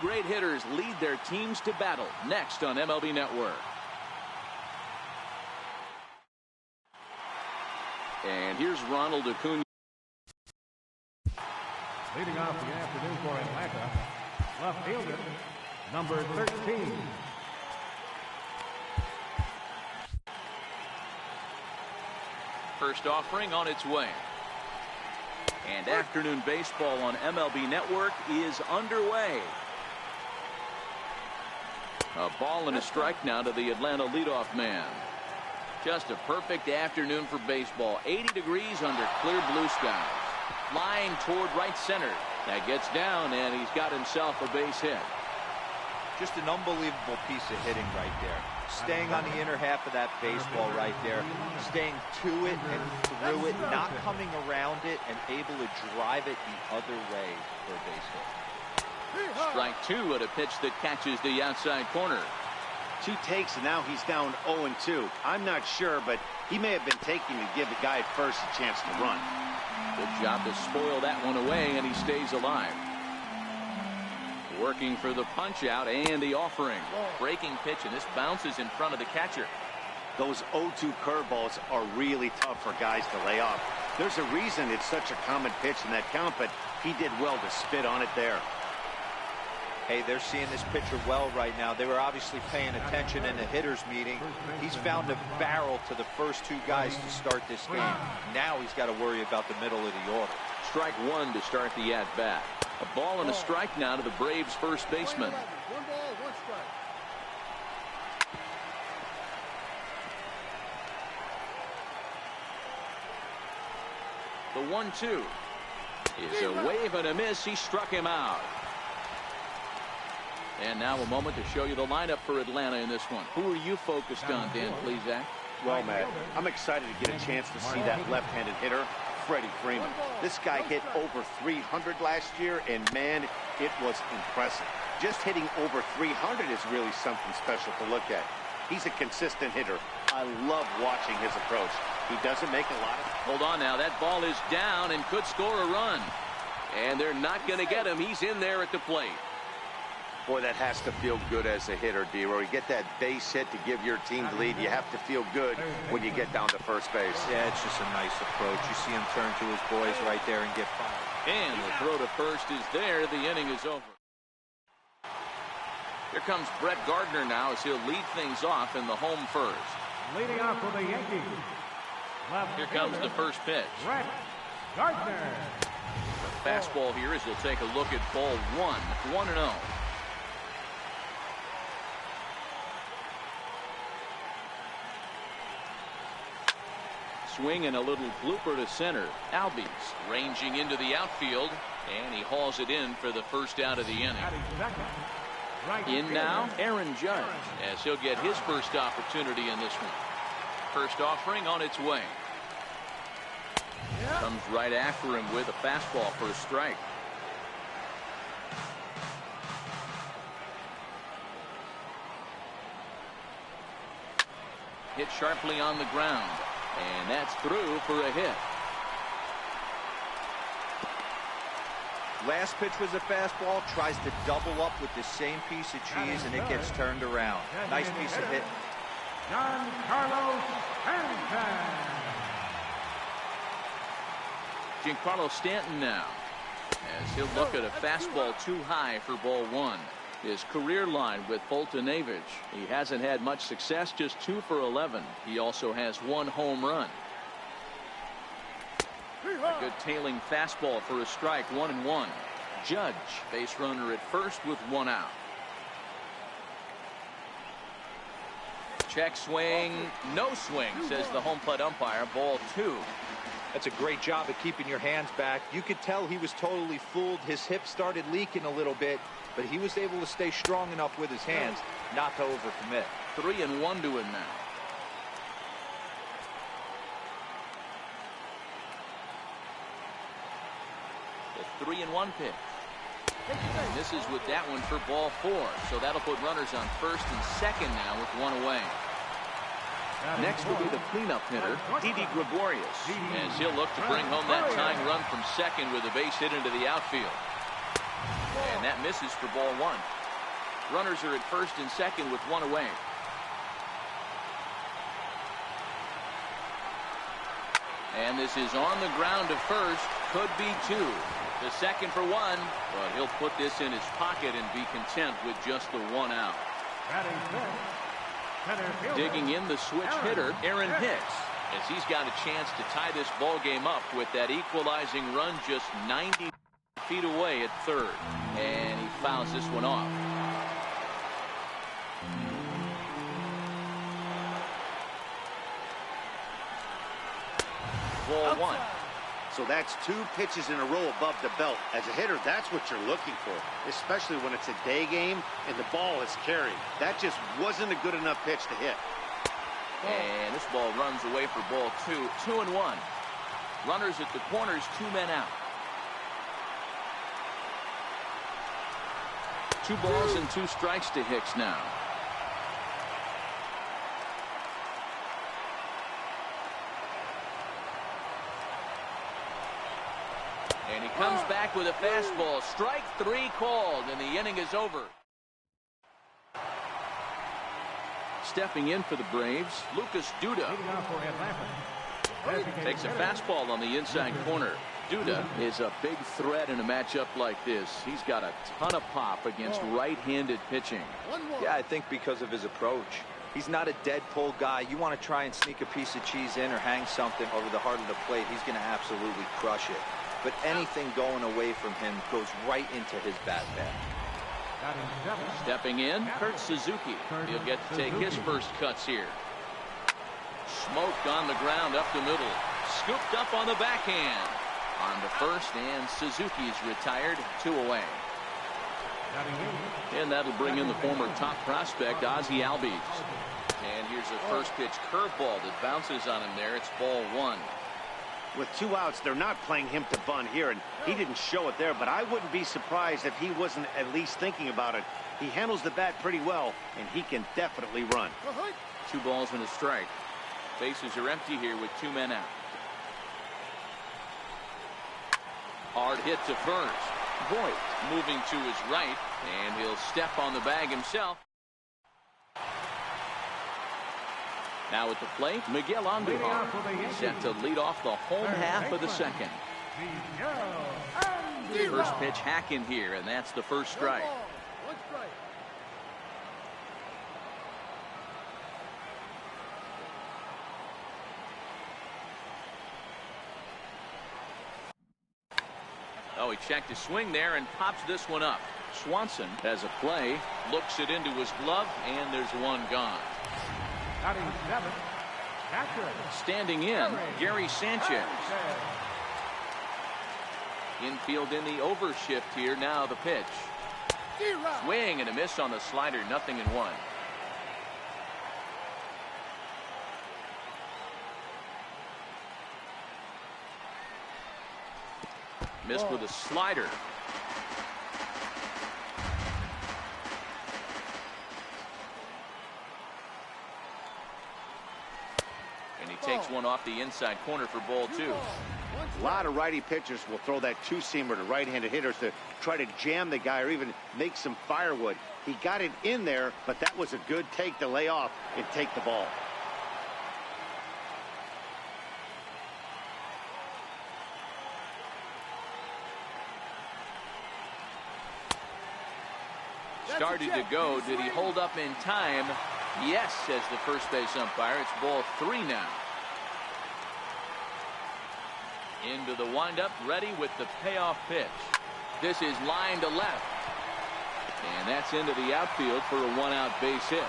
Great hitters lead their teams to battle next on MLB Network. And here's Ronald Acuna. Leading off the afternoon for Atlanta, left fielder, number 13. First offering on its way. And afternoon baseball on MLB Network is underway. A ball and a strike now to the Atlanta leadoff man. Just a perfect afternoon for baseball. 80 degrees under clear blue skies. Line toward right center. That gets down, and he's got himself a base hit. Just an unbelievable piece of hitting right there. Staying on the inner half of that baseball right there. Staying to it and through it, not coming around it, and able to drive it the other way for a base hit. Strike two at a pitch that catches the outside corner. 2 takes, and now he's down 0-2. I'm not sure, but he may have been taking to give the guy at first a chance to run. Good job to spoil that one away, and he stays alive. Working for the punch out and the offering. Breaking pitch, and this bounces in front of the catcher. Those 0-2 curveballs are really tough for guys to lay off. There's a reason it's such a common pitch in that count, but he did well to spit on it there. Hey, they're seeing this pitcher well right now. They were obviously paying attention in the hitters meeting. He's found a barrel to the first 2 guys to start this game. Now he's got to worry about the middle of the order. Strike one to start the at-bat. A ball and a strike now to the Braves' first baseman. 1 ball, 1 strike. The 1-2 is a wave and a miss. He struck him out. And now a moment to show you the lineup for Atlanta in this one. Who are you focused on, Dan? Please, Zach. Well, Matt, I'm excited to get a chance to see that left-handed hitter, Freddie Freeman. This guy hit over 300 last year, and, man, it was impressive. Just hitting over 300 is really something special to look at. He's a consistent hitter. I love watching his approach. He doesn't make a lot of... Hold on now. That ball is down and could score a run. And they're not going to get him. He's in there at the plate. Boy, that has to feel good as a hitter, D-Roy. You get that base hit to give your team the lead. You have to feel good when you get down to first base. Yeah, it's just a nice approach. You see him turn to his boys right there and get fired. And the throw to first is there. The inning is over. Here comes Brett Gardner now as he'll lead things off in the home first. Leading off for the Yankees. Here comes the first pitch. Brett Gardner. Fastball here as he'll take a look at ball 1-0. Swing and a little blooper to center. Albies ranging into the outfield, and he hauls it in for the first out of the inning. In now, Aaron Judge, as he'll get his first opportunity in this one. First offering on its way. Comes right after him with a fastball for a strike. Hit sharply on the ground. And that's through for a hit. Last pitch was a fastball. Tries to double up with the same piece of cheese, and it gets turned around. Nice piece of hit. Giancarlo Stanton. Giancarlo Stanton now, as he'll look at a fastball too high for ball 1. His career line with Fultonavich. He hasn't had much success, just 2 for 11. He also has 1 home run. A good tailing fastball for a strike, 1-1. Judge, base runner at first with 1 out. Check swing, no swing, says the home plate umpire. Ball 2. That's a great job of keeping your hands back. You could tell he was totally fooled. His hip started leaking a little bit, but he was able to stay strong enough with his hands not to overcommit. 3-1 to him now. The 3-1 pitch. And this is with that one for ball 4. So that'll put runners on first and second now with 1 away. Next will be the cleanup hitter, Didi Gregorius, as he'll look to bring home that tying run from second with a base hit into the outfield. And And that misses for ball one. Runners are at first and second with one away. And this is on the ground to first. Could be two. The second for one. But he'll put this in his pocket and be content with just the one out. Digging in the switch hitter, Aaron Hicks, as he's got a chance to tie this ball game up with that equalizing run just 90 feet away at third. And he fouls this one off. Ball one. So that's 2 pitches in a row above the belt. As a hitter, that's what you're looking for, especially when it's a day game and the ball is carried. That just wasn't a good enough pitch to hit. And this ball runs away for ball two. 2-1. Runners at the corners, 2 men out. 2 balls and 2 strikes to Hicks now. And he comes back with a fastball. Strike 3 called, and the inning is over. Stepping in for the Braves, Lucas Duda. Takes a fastball on the inside corner. Duda is a big threat in a matchup like this. He's got a ton of pop against right-handed pitching. Yeah, I think because of his approach. He's not a dead pull guy. You want to try and sneak a piece of cheese in or hang something over the heart of the plate, he's going to absolutely crush it. But anything going away from him goes right into his bat bag. Stepping in, Kurt Suzuki. He'll get to take his first cuts here. Smoked on the ground up the middle. Scooped up on the backhand. On to first, and Suzuki's retired. 2 away. And that'll bring in the former top prospect, Ozzie Albies. And here's a first pitch curveball that bounces on him there. It's ball 1. With 2 outs, they're not playing him to bunt here, and he didn't show it there, but I wouldn't be surprised if he wasn't at least thinking about it. He handles the bat pretty well, and he can definitely run. 2 balls and a strike. Bases are empty here with 2 men out. Hard hit to first. Voigt moving to his right, and he'll step on the bag himself. Now at the plate, Miguel Andujar set to lead off the home half of the second. First pitch hack in here, and that's the first strike. Oh, he checked his swing there and pops this one up. Swanson has a play, looks it into his glove, and there's one gone. Standing in, Gary Sanchez. Infield in the overshift here. Now the pitch. Swing and a miss on the slider. 0-1. Missed with a slider. Takes one off the inside corner for ball 2. A lot of righty pitchers will throw that 2-seamer to right-handed hitters to try to jam the guy or even make some firewood. He got it in there, but that was a good take to lay off and take the ball. Started to go. Did he hold up in time? Yes, says the first base umpire. It's ball 3 now. Into the windup, ready with the payoff pitch. This is line to left. And that's into the outfield for a 1-out base hit.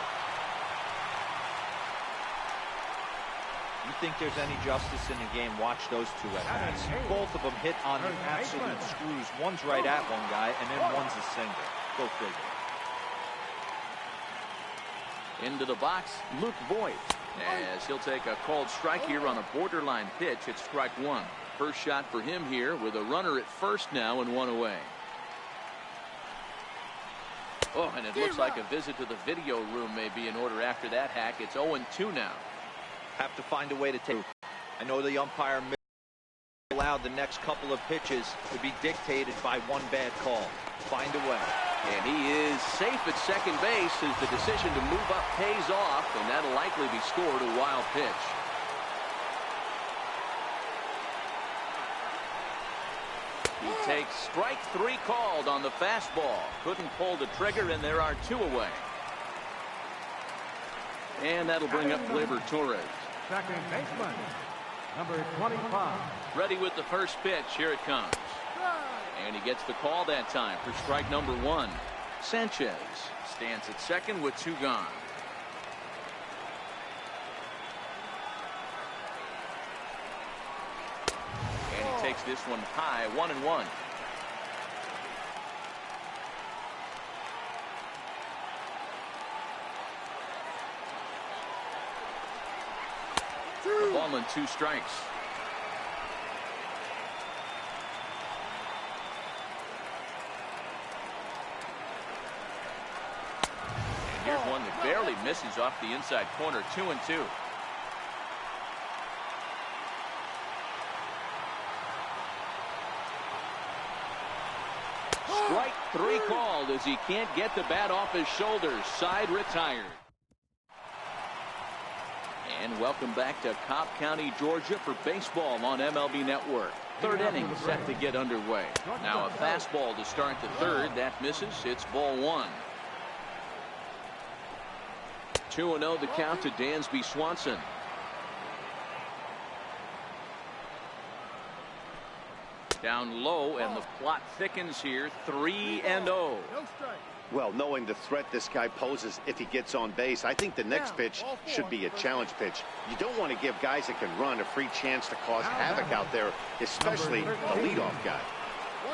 You think there's any justice in the game, watch those 2 at-bats. Both of them hit on the absolute screws. One's right at one guy, and then one's a single. Go figure. Into the box, Luke Voigt, as he'll take a called strike here on a borderline pitch. It's strike 1. First shot for him here with a runner at first now and 1 away. Oh, and it looks like a visit to the video room may be in order after that hack. It's 0-2 now. Have to find a way to take. I know the umpire allowed allowed the next couple of pitches to be dictated by one bad call. Find a way. And he is safe at second base as the decision to move up pays off, and that'll likely be scored a wild pitch. He takes strike 3 called on the fastball. Couldn't pull the trigger, and there are 2 away. And that'll bring up Gleyber Torres. Second baseman, number 25. Ready with the first pitch. Here it comes. And he gets the call that time for strike number 1. Sanchez stands at second with 2 gone. And he takes this one high, 1-1. A ball and 2 strikes. And here's one that barely misses off the inside corner. 2-2. Strike 3 called as he can't get the bat off his shoulders. Side retired. And welcome back to Cobb County, Georgia for baseball on MLB Network. Third inning set to get underway. Now a fastball to start the third. That misses. It's ball 1. 2-0 the count to Dansby Swanson. Down low, and the plot thickens here. 3-0. Well, knowing the threat this guy poses if he gets on base, I think the next pitch should be a challenge pitch. You don't want to give guys that can run a free chance to cause havoc out there, especially a leadoff guy.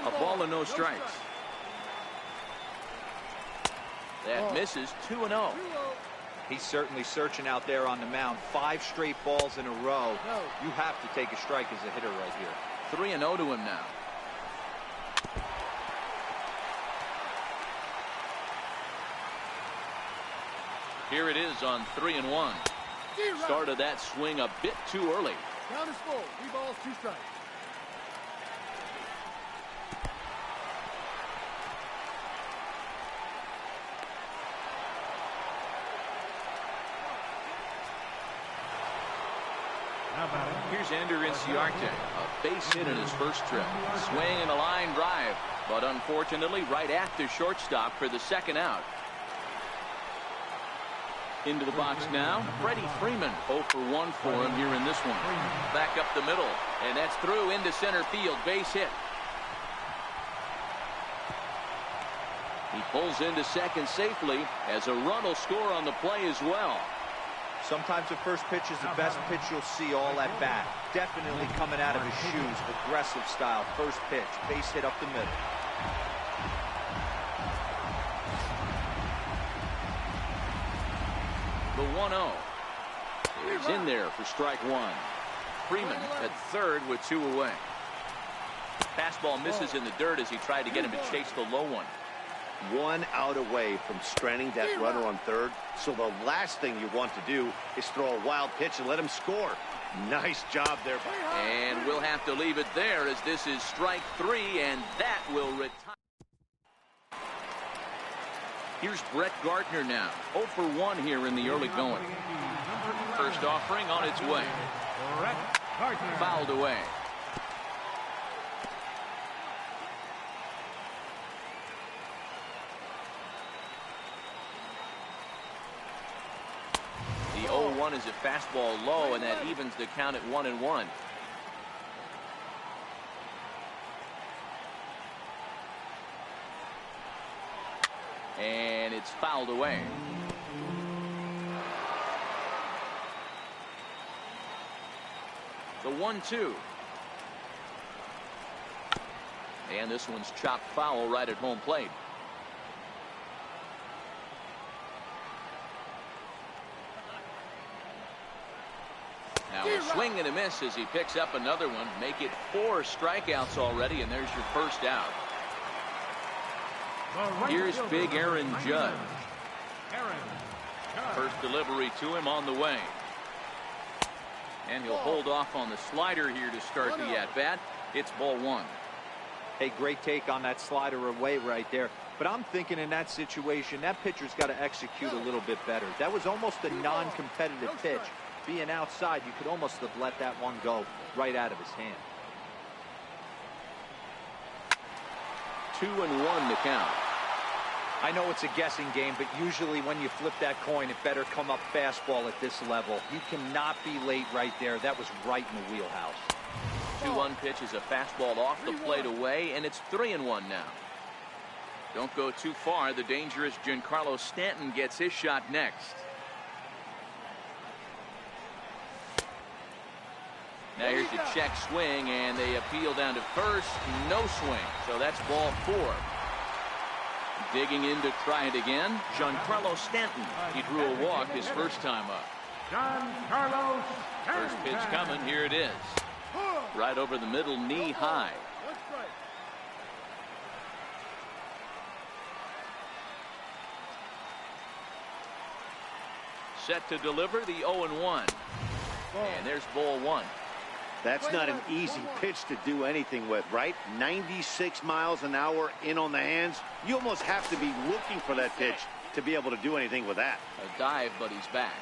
A ball and no strikes. That misses. 2-0. He's certainly searching out there on the mound. 5 straight balls in a row. You have to take a strike as a hitter right here. 3-0 to him now. Here it is on 3-1. Started that swing a bit too early. Count is full. 3 balls, 2 strikes. Here's Ender Inciarte, a base hit in his first trip. Swing and a line drive, but unfortunately right at the shortstop for the second out. Into the box now, Freddie Freeman. 0 for 1 for him here in this one. Back up the middle, and that's through into center field. Base hit. He pulls into second safely as a run will score on the play as well. Sometimes the first pitch is the best pitch you'll see all at bat. Definitely coming out of his shoes. Aggressive style. First pitch. Base hit up the middle. The 1-0 is in there for strike 1. Freeman at third with 2 away. Fastball misses in the dirt as he tried to get him to chase the low one. 1 out away from stranding that runner on third. So the last thing you want to do is throw a wild pitch and let him score. Nice job there. And we'll have to leave it there as this is strike 3, and that will retire. Here's Brett Gardner now. 0 for 1 here in the early going. First offering on its way. Fouled away. The 0-1 is a fastball low, and that evens the count at 1-1. And it's fouled away. The 1-2. And this one's chopped foul right at home plate. Now a swing and a miss as he picks up another one. Make it 4 strikeouts already, and there's your first out. Here's big Aaron Judge. First delivery to him on the way. And he'll hold off on the slider here to start the at-bat. It's ball one. Hey, great take on that slider away right there. But I'm thinking in that situation, that pitcher's got to execute a little bit better. That was almost a non-competitive pitch. Being outside, you could almost have let that one go right out of his hand. 2-1 the count. I know it's a guessing game, but usually when you flip that coin, it better come up fastball at this level. You cannot be late right there. That was right in the wheelhouse. 2-1 pitch is a fastball off the plate away, and it's 3-1 now. Don't go too far. The dangerous Giancarlo Stanton gets his shot next. Now here's the check swing, and they appeal down to first. No swing, so that's ball four. Digging in to try it again, Giancarlo Stanton. He drew a walk his first time up. Giancarlo Stanton. First pitch coming. Here it is. Right over the middle, knee high. Set to deliver the 0-1. And there's ball one. That's not an easy pitch to do anything with, right? 96 miles an hour in on the hands. You almost have to be looking for that pitch to be able to do anything with that. A dive, but he's back.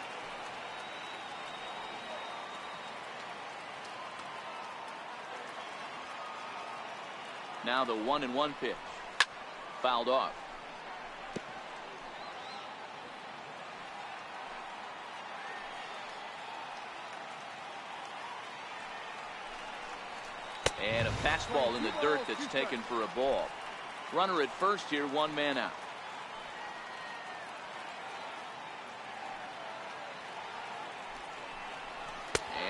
Now the 1-1 pitch. Fouled off. And a fastball in the dirt that's taken for a ball. Runner at first here, one man out.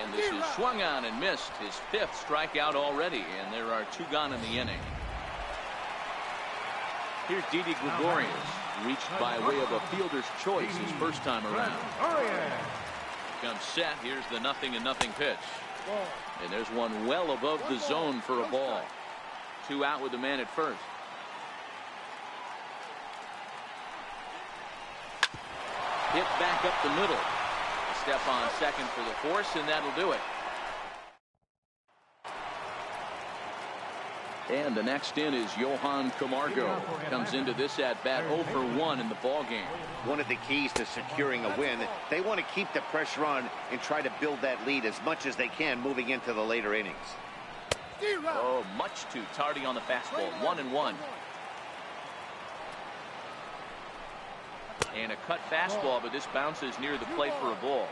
And this is swung on and missed. His fifth strikeout already, and there are two gone in the inning. Here's Didi Gregorius, reached by way of a fielder's choice his first time around. Comes set. Here's the 0-0 pitch. And there's one well above the zone for a ball. Two out with the man at first. Hit back up the middle. A step on second for the force, and that'll do it. And the next in is Johan Camargo. Comes into this at bat 0 for 1 in the ball game. One of the keys to securing a win, they want to keep the pressure on and try to build that lead as much as they can moving into the later innings. Oh, much too tardy on the fastball. 1-1. And a cut fastball, but this bounces near the plate for a ball.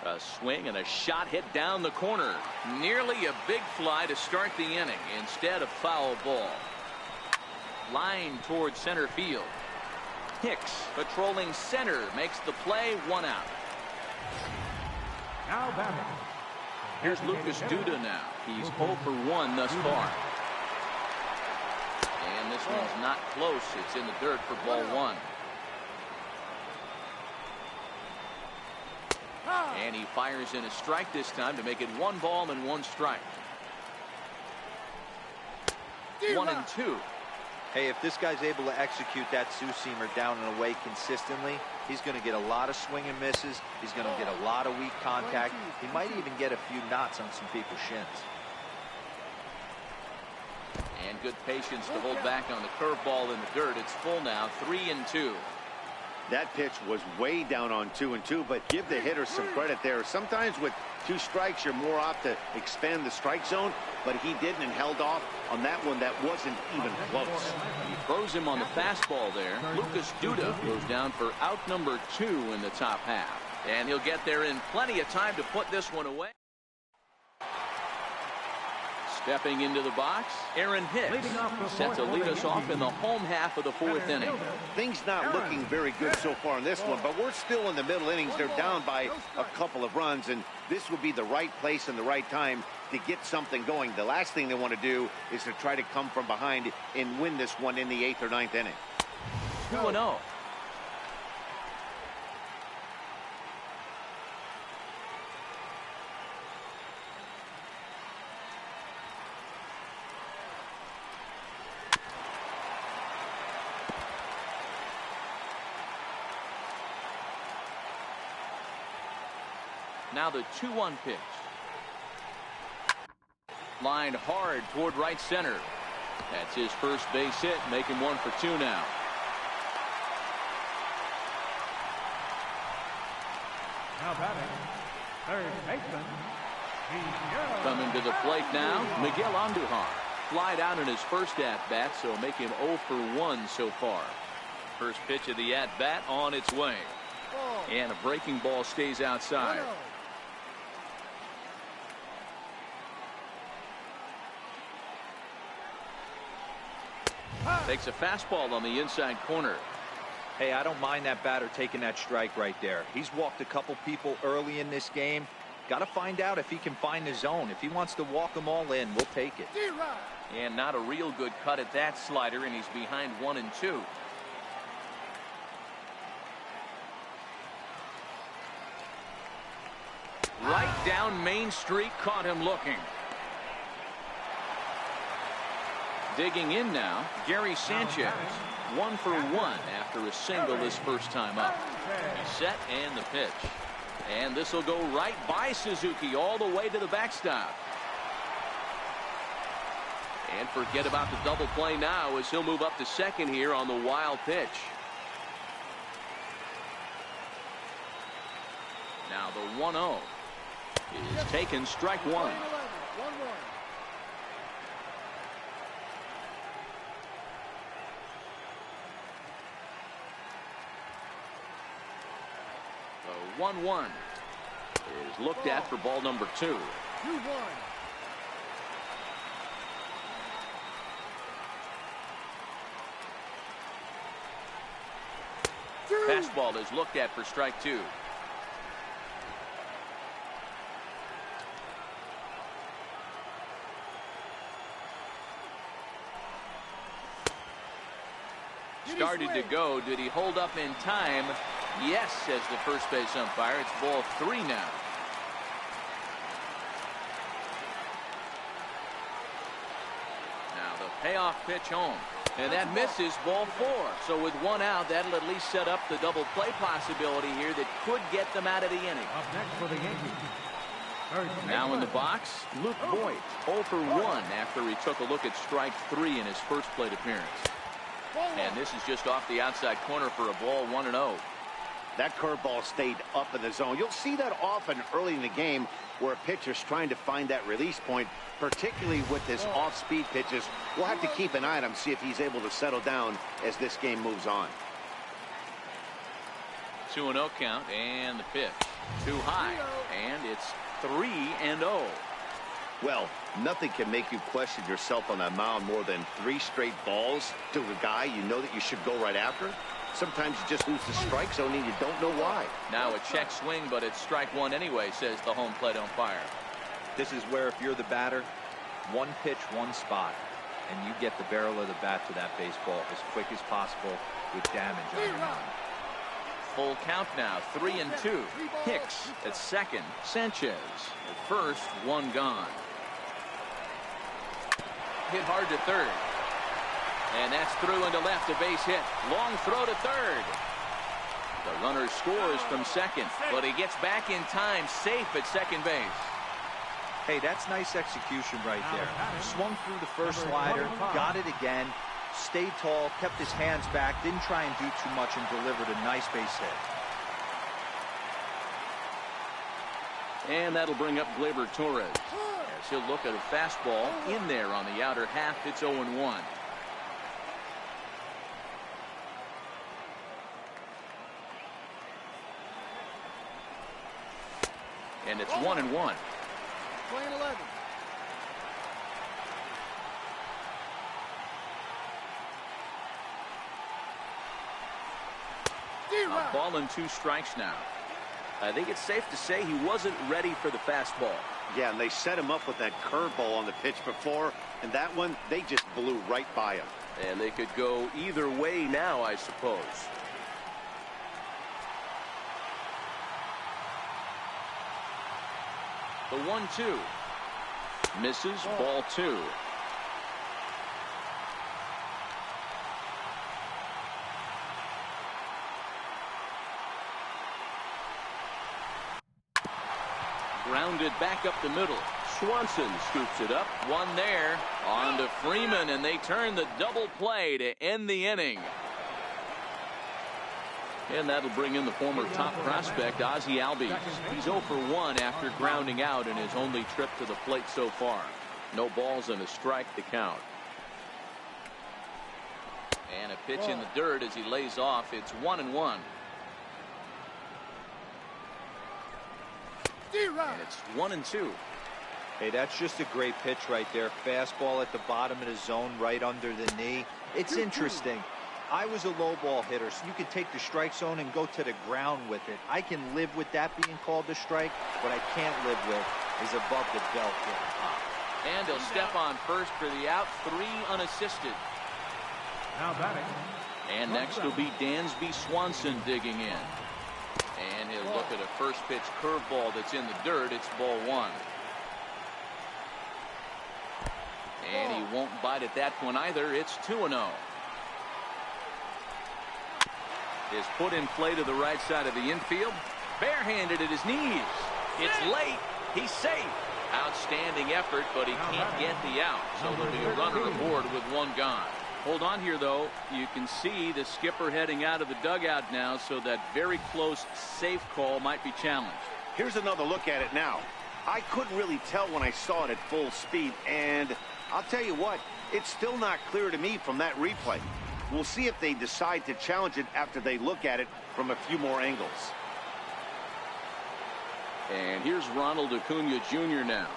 A swing and a shot hit down the corner. Nearly a big fly to start the inning. Instead, a foul ball. Line towards center field. Hicks patrolling center makes the play. One out. Now batting. Here's Lucas Duda now. He's 0 for 1 thus far. And this one's not close. It's in the dirt for ball one. And he fires in a strike this time to make it 1 ball and 1 strike. 1-2. Hey, if this guy's able to execute that two-seamer down and away consistently, he's going to get a lot of swing and misses. He's going to get a lot of weak contact. He might even get a few knots on some people's shins. And good patience to hold back on the curveball in the dirt. It's full now, 3-2. That pitch was way down on 2-2, but give the hitter some credit there. Sometimes with 2 strikes, you're more apt to expand the strike zone, but he didn't and held off on that one that wasn't even close. He throws him on the fastball there. Lucas Duda goes down for out number 2 in the top half. And he'll get there in plenty of time to put this one away. Stepping into the box, Aaron Hicks set to lead us off in the home half of the 4th inning. Things not looking very good so far in this one, but we're still in the middle innings. They're down by a couple of runs, and this would be the right place and the right time to get something going. The last thing they want to do is to try to come from behind and win this one in the 8th or 9th inning. 2-0. Now the 2-1 pitch. Lined hard toward right center. That's his first base hit, making 1 for 2 now. Now batting, third baseman, Miguel. Coming to the plate now, Miguel Andujar. Flied out in his first at-bat, so make him 0 for 1 so far. First pitch of the at-bat on its way. And a breaking ball stays outside. Takes a fastball on the inside corner. Hey, I don't mind that batter taking that strike right there. He's walked a couple people early in this game. Got to find out if he can find the zone. If he wants to walk them all in, we'll take it. And not a real good cut at that slider, and he's behind 1-2. Right down Main Street, caught him looking. Digging in now, Gary Sanchez. 1 for 1 after a single his first time up. He's set and the pitch. And this will go right by Suzuki all the way to the backstop. And forget about the double play now as he'll move up to second here on the wild pitch. Now the 1-0 is taken, strike 1. The 1-1 is looked at for ball number 2. Fastball is looked at for strike 2. Started to go. Did he hold up in time? Yes, says the first base umpire. It's ball 3 now. Now the payoff pitch home. And that misses, ball 4. So with 1 out, that'll at least set up the double play possibility here that could get them out of the inning. Up next for the Yankees. Now in the box, Luke Voigt, 0 for 1 after he took a look at strike 3 in his first plate appearance. And this is just off the outside corner for a ball, 1-0. That curveball stayed up in the zone. You'll see that often early in the game where a pitcher's trying to find that release point, particularly with his off-speed pitches. We'll have to keep an eye on him, see if he's able to settle down as this game moves on. 2-0 count, and the pitch. Too high, and it's 3-0. Well, nothing can make you question yourself on that mound more than 3 straight balls to a guy you know that you should go right after. Sometimes you just lose the strike zone and you don't know why. Now a check swing, but it's strike 1 anyway, says the home plate umpire. This is where if you're the batter, 1 pitch, 1 spot, and you get the barrel of the bat to that baseball as quick as possible with damage on your mind. Full count now, 3-2. Hicks at second. Sanchez at first, 1 gone. Hit hard to third. And that's through into left, a base hit. Long throw to third. The runner scores from second, but he gets back in time, safe at second base. Hey, that's nice execution right there. Swung through the first slider, got it again, stayed tall, kept his hands back, didn't try and do too much, and delivered a nice base hit. And that'll bring up Gleyber Torres as he'll look at a fastball in there on the outer half. It's 0-1. And it's 1-1. Playing 11. A ball and 2 strikes now. I think it's safe to say he wasn't ready for the fastball. Yeah, and they set him up with that curveball on the pitch before, and that one, they just blew right by him. And they could go either way now, I suppose. The 1-2. Misses, ball 2. Grounded back up the middle. Swanson scoops it up. One there. On to Freeman, and they turn the double play to end the inning. And that'll bring in the former top prospect, Ozzie Albies. He's 0 for 1 after grounding out in his only trip to the plate so far. No balls and a strike to count. And a pitch in the dirt as he lays off. It's 1-1. And it's 1-2. Hey, that's just a great pitch right there. Fastball at the bottom of the zone, right under the knee. It's interesting. I was a low ball hitter, so you could take the strike zone and go to the ground with it. I can live with that being called a strike. What I can't live with is above the belt hit. And he'll step on first for the out. 3 unassisted. Now batting. And next will be Dansby Swanson digging in. And he'll look at a first pitch curveball that's in the dirt. It's ball 1. And he won't bite at that one either. It's 2-0. Is put in play to the right side of the infield. Barehanded at his knees. It's late. He's safe. Outstanding effort, but he can't get the out. So there'll be a runner aboard with 1 gone. Hold on here, though. You can see the skipper heading out of the dugout now, so that very close safe call might be challenged. Here's another look at it now. I couldn't really tell when I saw it at full speed, and I'll tell you what, it's still not clear to me from that replay. We'll see if they decide to challenge it after they look at it from a few more angles. And here's Ronald Acuna Jr. now.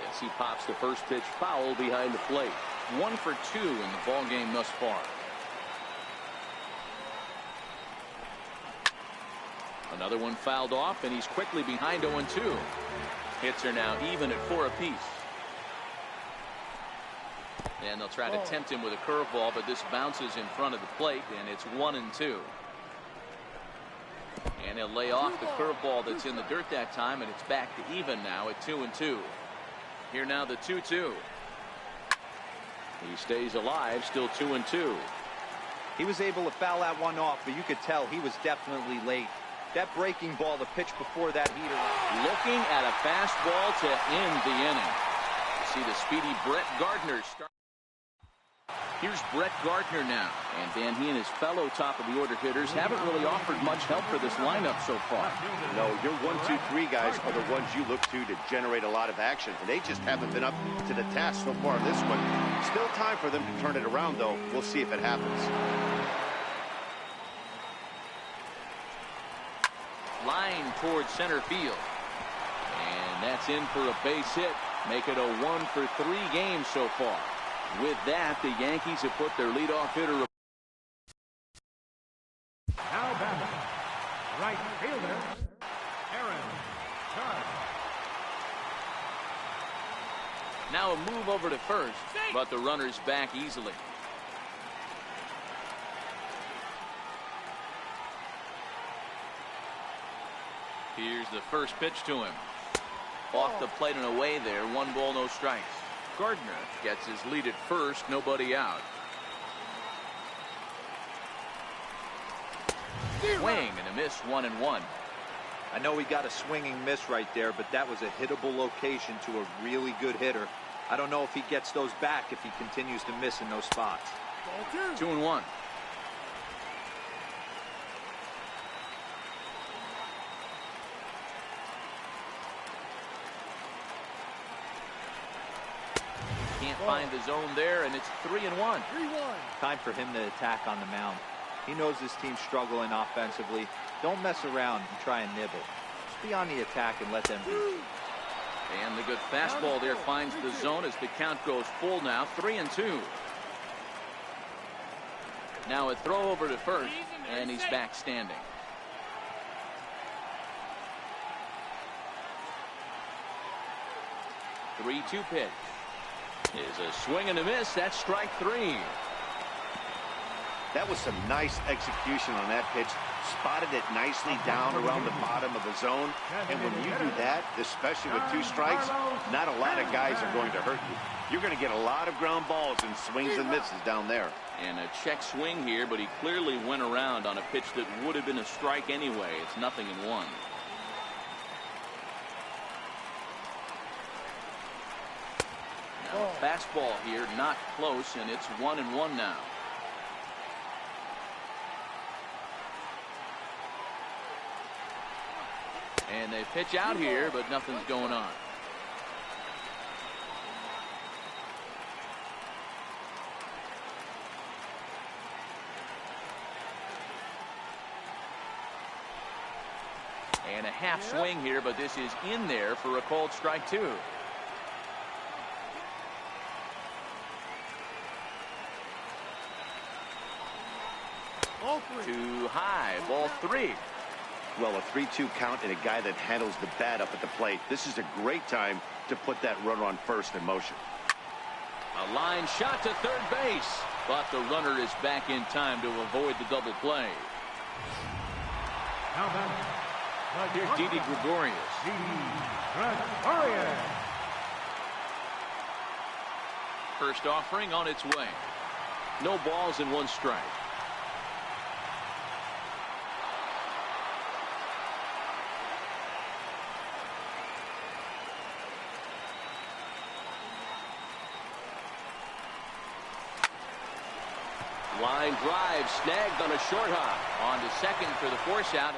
As he pops the first pitch foul behind the plate. 1 for 2 in the ball game thus far. Another one fouled off, and he's quickly behind 0-2. Hits are now even at 4 apiece. And they'll try to tempt him with a curveball, but this bounces in front of the plate, and it's 1-2. And he'll lay off the curveball that's in the dirt that time, and it's back to even now at 2-2. Here now the 2-2. He stays alive, still 2-2. He was able to foul that one off, but you could tell he was definitely late. That breaking ball, the pitch before that heater. Looking at a fastball to end the inning. See the speedy Brett Gardner start. Here's Brett Gardner now. And Dan, he and his fellow top of the order hitters haven't really offered much help for this lineup so far. No, your 1, 2, 3 guys are the ones you look to generate a lot of action. And they just haven't been up to the task so far in this one. Still time for them to turn it around, though. We'll see if it happens. Line towards center field. And that's in for a base hit. Make it a 1 for 3 games so far. With that, the Yankees have put their leadoff hitter. Now batting. Right fielder, Aaron Judge. Now a move over to first, but the runner's back easily. Here's the first pitch to him. Off the plate and away there. 1 ball, no strikes. Gardner gets his lead at first, nobody out. Swing and a miss, 1-1. I know he got a swinging miss right there, but that was a hittable location to a really good hitter. I don't know if he gets those back if he continues to miss in those spots. 2-1. Can't find the zone there, and it's 3-1. Time for him to attack on the mound. He knows his team's struggling offensively. Don't mess around and try and nibble. Just be on the attack and let them beat you. And the good fastball there finds the zone as the count goes full now. 3-2. Now a throw over to first, and he's back standing. The 3-2 pitch is a swing and a miss. That's strike 3. That was some nice execution on that pitch. Spotted it nicely down around the bottom of the zone. And when you do that, especially with 2 strikes, not a lot of guys are going to hurt you. You're going to get a lot of ground balls and swings and misses down there. And a check swing here, but he clearly went around on a pitch that would have been a strike anyway. It's 0-1. Fastball here, not close, and it's 1-1 now. And they pitch out here, but nothing's going on. And a half swing here, but this is in there for a called strike 2. Too high, ball 3. Well, a 3-2 count and a guy that handles the bat up at the plate. This is a great time to put that runner on first in motion. A line shot to third base, but the runner is back in time to avoid the double play. Here's Didi Gregorius. First offering on its way. No balls and 1 strike. Line drive snagged on a short hop. On to second for the force out.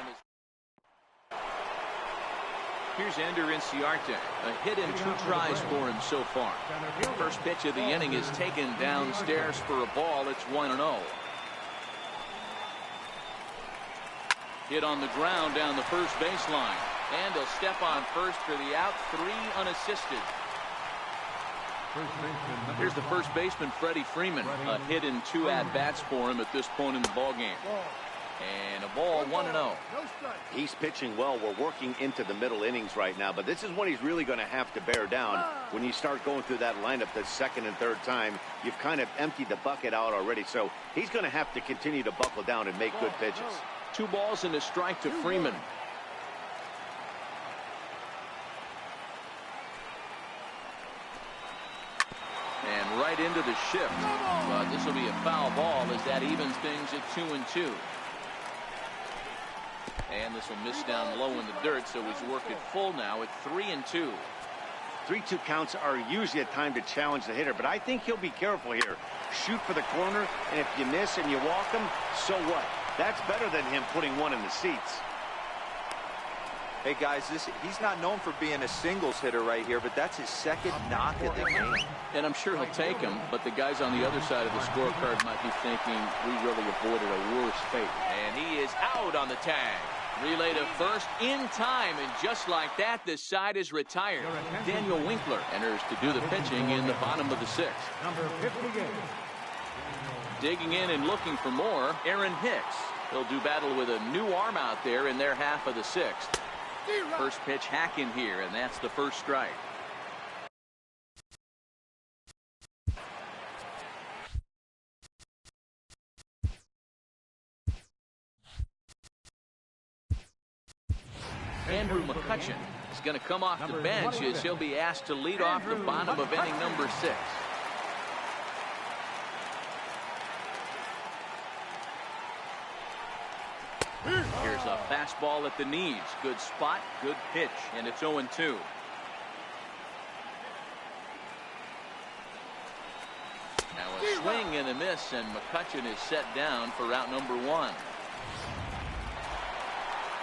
Here's Ender Inciarte. A hit and 2 tries for him so far. First pitch of the inning is taken downstairs for a ball. It's 1-0. Hit on the ground down the first baseline. And he'll step on first for the out. 3 unassisted. Here's the first baseman, Freddie Freeman. A hit and 2 at-bats for him at this point in the ballgame. And a ball, 1-0. He's pitching well. We're working into the middle innings right now, but this is when he's really going to have to bear down. When you start going through that lineup the second and third time, you've kind of emptied the bucket out already, so he's going to have to continue to buckle down and make good pitches. 2 balls and a strike to Freeman. And right into the shift. But this will be a foul ball as that evens things at 2-2. And this will miss down low in the dirt, so he's worked it full now at 3-2. 3-2 counts are usually a time to challenge the hitter, but I think he'll be careful here. Shoot for the corner, and if you miss and you walk him, so what? That's better than him putting one in the seats. Hey guys, he's not known for being a singles hitter right here, but that's his second knock at the game. And I'm sure he'll take him, but the guys on the other side of the scorecard might be thinking we really avoided a worse fate. And he is out on the tag. Relay to first in time, and just like that, this side is retired. Daniel Winkler enters to do the pitching in the bottom of the 6th. Number 58. Digging in and looking for more, Aaron Hicks. He'll do battle with a new arm out there in their half of the 6th. First pitch hack in here, and that's the first strike. Andrew McCutchen is going to come off the bench as he'll be asked to lead off the bottom of inning number 6. Here's a fastball at the knees. Good spot, good pitch, and it's 0-2. Now a swing and a miss, and McCutchen is set down for out number 1.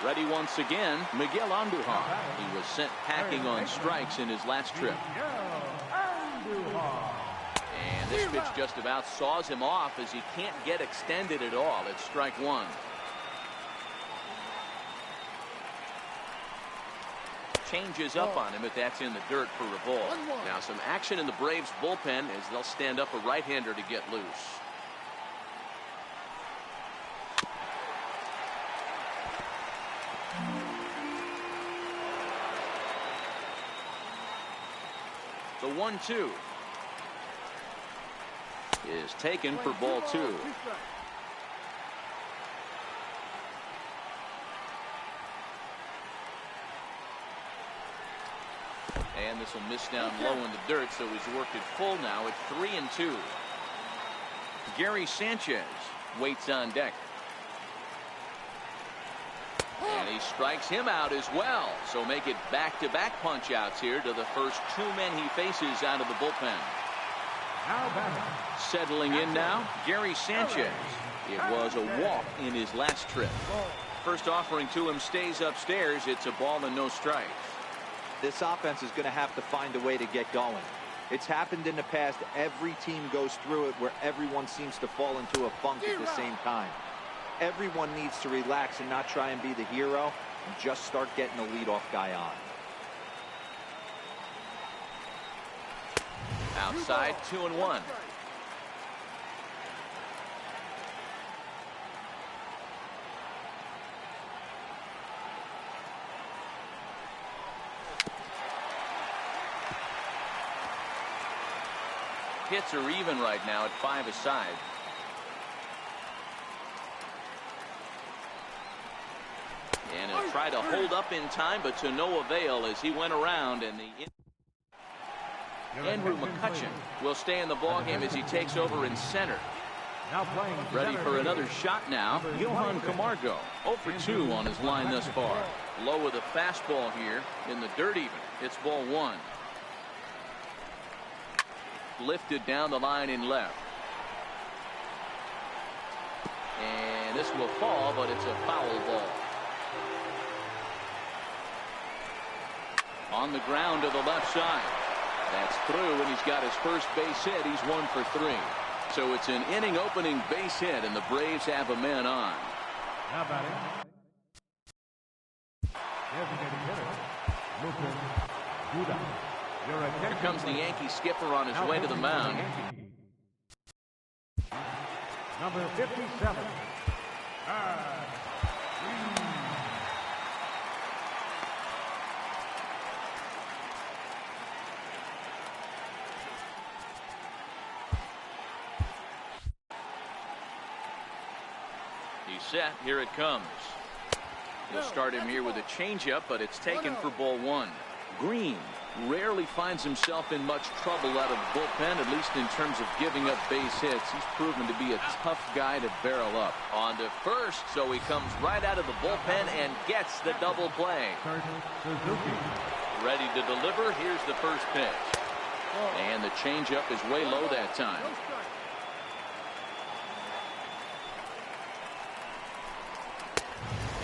Ready once again, Miguel Andujar. He was sent packing on strikes in his last trip. And this pitch just about saws him off as he can't get extended at all. It's strike 1. Changes up on him if that's in the dirt for a ball. Now some action in the Braves bullpen as they'll stand up a right-hander to get loose. The 1-2 is taken for ball 2. And this will miss down low in the dirt, so he's worked it full now at 3-2. Gary Sanchez waits on deck. And he strikes him out as well. So make it back-to-back punch-outs here to the first 2 men he faces out of the bullpen. Now batting. Settling in now, Gary Sanchez. It was a walk in his last trip. First offering to him stays upstairs. It's a ball and no strikes. This offense is going to have to find a way to get going. It's happened in the past. Every team goes through it where everyone seems to fall into a funk at the same time. Everyone needs to relax and not try and be the hero and just start getting the leadoff guy on. Outside, 2-1. Hits are even right now at 5 aside. And he'll try to hold up in time, but to no avail as he went around. And Andrew McCutcheon will stay in the ballgame as he takes over in center. Now playing. Ready for another shot now. Johan Camargo, 0 for 2 on his line thus far. Low with a fastball here in the dirt even. It's ball 1. Lifted down the line in left. And this will fall, but it's a foul ball. On the ground to the left side. That's through, and he's got his first base hit. He's 1 for 3. So it's an inning opening base hit, and the Braves have a man on. Now batting. Designated hitter, Lucas Duda. Here comes the Yankee skipper on his way to the mound. Number 57. He's set. Here it comes. He'll start him here with a changeup, but it's taken for ball 1. Green rarely finds himself in much trouble out of the bullpen, at least in terms of giving up base hits. He's proven to be a tough guy to barrel up. On to first, so he comes right out of the bullpen and gets the double play. Ready to deliver. Here's the first pitch. And the changeup is way low that time.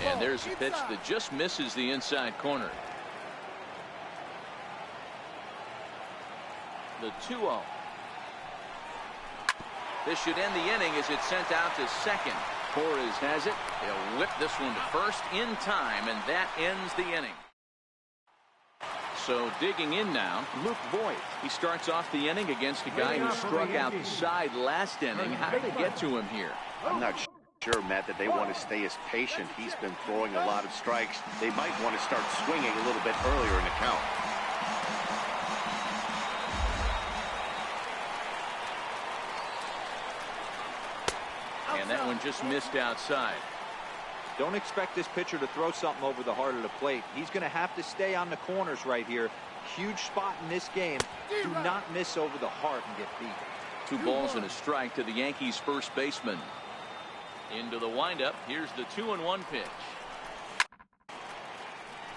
And there's a pitch that just misses the inside corner. The 2-0. This should end the inning as it's sent out to second. Torres has it. He'll whip this one to first in time, and that ends the inning. So digging in now, Luke Voigt. He starts off the inning against a guy who struck outside last inning. How did they get to him here? I'm not sure, Matt, that they want to stay as patient. He's been throwing a lot of strikes. They might want to start swinging a little bit earlier in the count. And that one just missed outside. Don't expect this pitcher to throw something over the heart of the plate. He's going to have to stay on the corners right here. Huge spot in this game. Do not miss over the heart and get beat. 2 balls and a strike to the Yankees' first baseman. Into the windup. Here's the 2-1 pitch.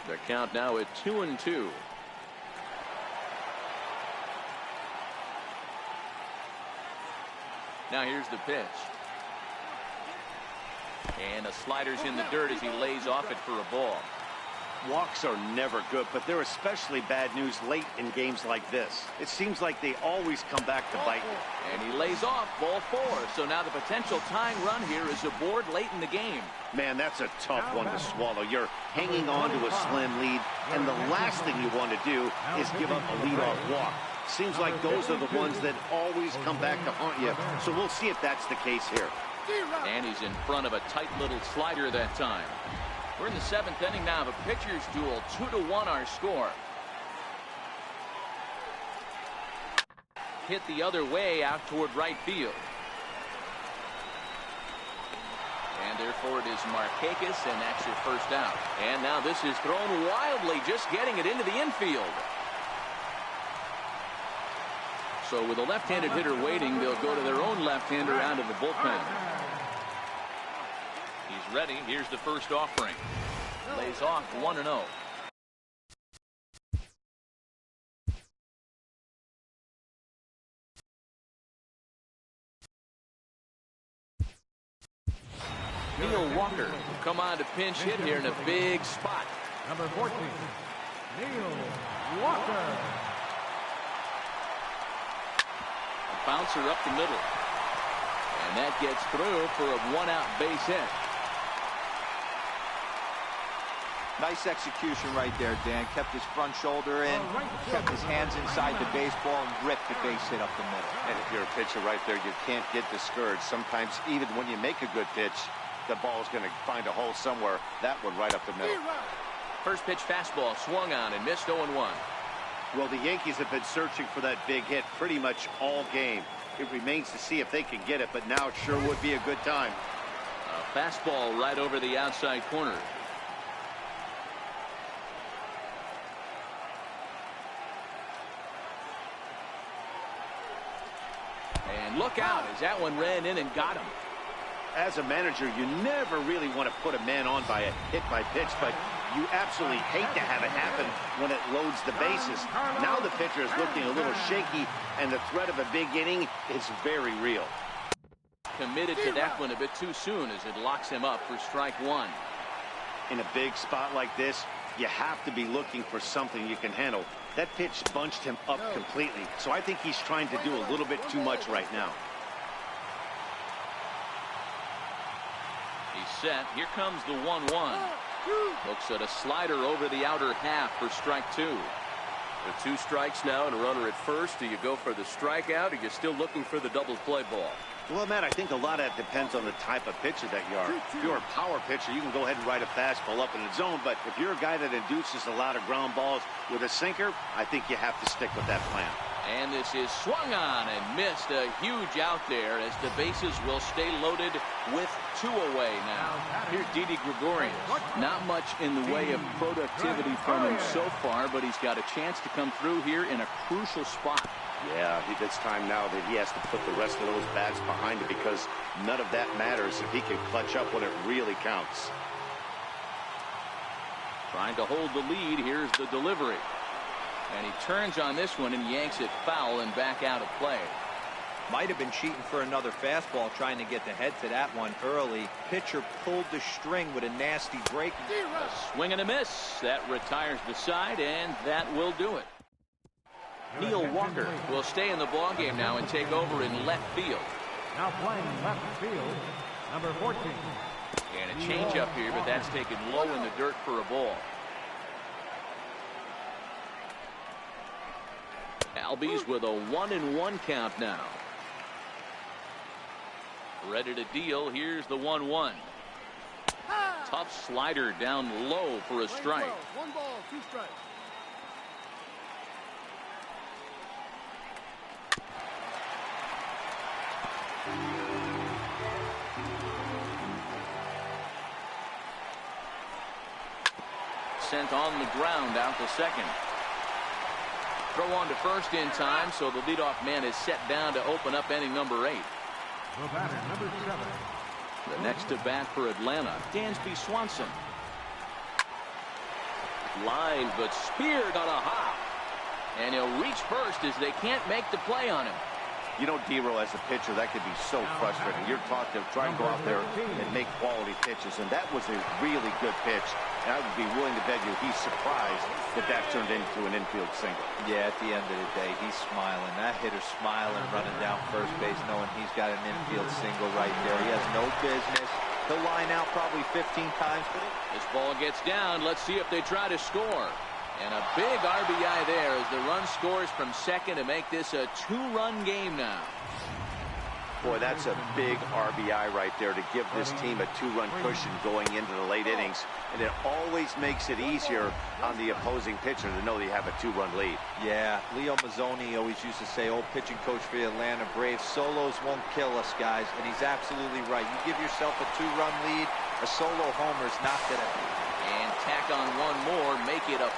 The count now at 2-2. Now here's the pitch. And a slider's in the dirt as he lays off it for a ball. Walks are never good, but they're especially bad news late in games like this. It seems like they always come back to bite you. And he lays off ball 4. So now the potential tying run here is aboard late in the game. Man, that's a tough one to swallow. You're hanging on to a slim lead, and the last thing you want to do is give up a leadoff walk. Seems like those are the ones that always come back to haunt you. So we'll see if that's the case here. And he's in front of a tight little slider that time. We're in the 7th inning now of a pitcher's duel. 2-1 our score. Hit the other way out toward right field. And therefore it is Markakis, and that's your first out. And now this is thrown wildly, just getting it into the infield. So with a left-handed hitter waiting, they'll go to their own left-hander out of the bullpen. He's ready. Here's the first offering. Lays off 1-0. Neil Walker will come on to pinch hit here in a big spot. Number 14, Neil Walker. A bouncer up the middle. And that gets through for a one-out base hit. Nice execution right there, Dan. Kept his front shoulder in, kept his hands inside the baseball, and ripped the base hit up the middle. And if you're a pitcher right there, you can't get discouraged. Sometimes, even when you make a good pitch, the ball's going to find a hole somewhere. That one right up the middle. First pitch fastball swung on and missed 0-1. Well, the Yankees have been searching for that big hit pretty much all game. It remains to see if they can get it, but now it sure would be a good time. A fastball right over the outside corner. And look out as that one ran in and got him. As a manager, you never really want to put a man on by a hit by pitch, but you absolutely hate to have it happen when it loads the bases. Now the pitcher is looking a little shaky, and the threat of a big inning is very real. Committed to that one a bit too soon as it locks him up for strike one. In a big spot like this, you have to be looking for something you can handle. That pitch bunched him up completely, so I think he's trying to do a little bit too much right now. He's set. Here comes the 1-1. Looks at a slider over the outer half for strike two. With 2 strikes now and a runner at first, do you go for the strikeout, or are you still looking for the double play ball? Well, Matt, I think a lot of that depends on the type of pitcher that you are. If you're a power pitcher, you can go ahead and ride a fastball up in the zone, but if you're a guy that induces a lot of ground balls with a sinker, I think you have to stick with that plan. And this is swung on and missed. A huge out there as the bases will stay loaded with 2 away now. Here's Didi Gregorius. Not much in the way of productivity from him so far, but he's got a chance to come through here in a crucial spot. Yeah, it's time now that he has to put the rest of those bats behind it, because none of that matters if he can clutch up when it really counts. Trying to hold the lead. Here's the delivery. And he turns on this one and yanks it foul and back out of play. Might have been cheating for another fastball, trying to get the head to that one early. Pitcher pulled the string with a nasty break. A swing and a miss. That retires the side, and that will do it. Neil Walker will stay in the ballgame now and take over in left field. Now playing left field, number 14. And a changeup here, but that's taken low in the dirt for a ball. Albies with a 1-1 count now. Ready to deal. Here's the 1-1. Tough slider down low for a strike. 1 ball, 2 strikes. Sent on the ground out to second. Throw on to first in time, so the leadoff man is set down to open up inning number 8. The batter, number 7. The next to bat for Atlanta, Dansby Swanson. Line, but speared on a hop. And he'll reach first as they can't make the play on him. You know, D-Roll, as a pitcher, that could be so frustrating. You're taught to try and go out there and make quality pitches, and that was a really good pitch. And I would be willing to bet you he's surprised that that turned into an infield single. Yeah, at the end of the day, he's smiling. That hitter's smiling, running down first base, knowing he's got an infield single right there. He has no business. He'll line out probably 15 times. This ball gets down. Let's see if they try to score. And a big RBI there as the run scores from second to make this a 2-run game now. Boy, that's a big RBI right there to give this team a 2-run cushion going into the late innings. And it always makes it easier on the opposing pitcher to know they have a 2-run lead. Yeah, Leo Mazzoni always used to say, old pitching coach for the Atlanta Braves, solos won't kill us, guys. And he's absolutely right. You give yourself a 2-run lead, a solo homer is not going to. And tack on one more, make it a